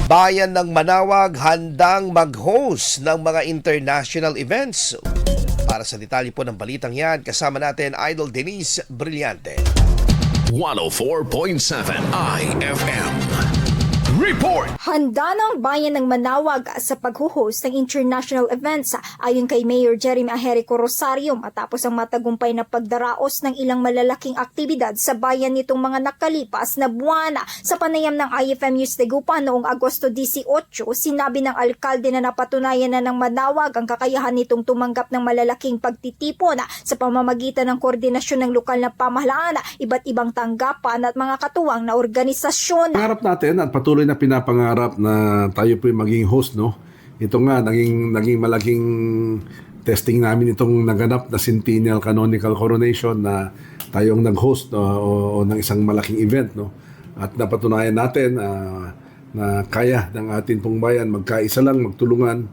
Bayan ng Manawag handang mag-host ng mga international events. Para sa detalye po ng balitang yan, kasama natin Idol Denise Brillante. 104.7 IFM Report! Handa ng bayan ng Manawag sa paghuhost ng international events ayon kay Mayor Jeremy Ajerico Rosario matapos ang matagumpay na pagdaraos ng ilang malalaking aktibidad sa bayan nitong mga nakalipas na buwan. Sa panayam ng IFM News Tegupan noong Agosto 18, sinabi ng alkalde na napatunayan na ng Manawag ang kakayahan nitong tumanggap ng malalaking pagtitipon sa pamamagitan ng koordinasyon ng lokal na pamahalaan, iba't ibang tanggapan at mga katuwang na organisasyon. Pangarap natin at patuloy na pinapangarap na tayo po maging host, no? Ito nga, naging malaking testing namin itong naganap na Centennial Canonical Coronation na tayong nag-host o ng isang malaking event, no? At napatunayan natin na kaya ng ating pong bayan, magkaisa lang, magtulungan,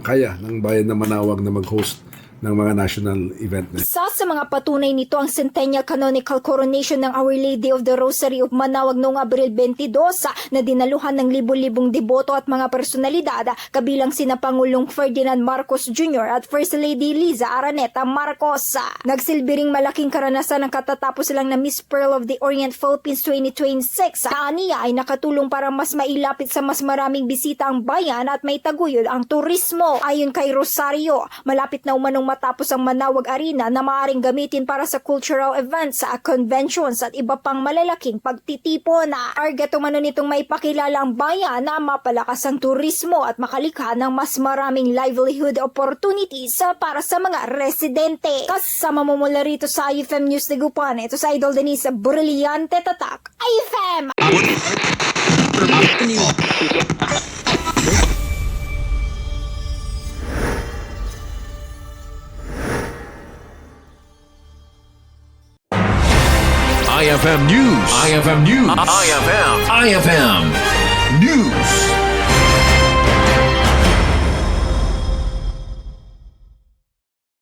kaya ng bayan na Manawag na mag-host ng mga national event. Isa sa mga patunay nito ang Centennial Canonical Coronation ng Our Lady of the Rosary of Manawag noong Abril 22 na dinaluhan ng libu-libong deboto at mga personalidad kabilang sina Pangulong Ferdinand Marcos Jr. at First Lady Liza Araneta Marcos. Nagsilbi ring malaking karanasan ang katatapos lang na Miss Pearl of the Orient Philippines 2026 na aniya ay nakatulong para mas mailapit sa mas maraming bisita ang bayan at may taguyod ang turismo. Ayon kay Rosario, malapit na umanong matapos ang Manawag Arena na maaaring gamitin para sa cultural events, conventions at iba pang malalaking pagtitipon. Target umano nitong maipakilala ang bayan na mapalakas ang turismo at makalikha ng mas maraming livelihood opportunities para sa mga residente. Kasama mo mula rito sa IFM News Tegupan, ito sa Idol Denise Brillante Tatak, IFM! IFM News. IFM News. IFM News.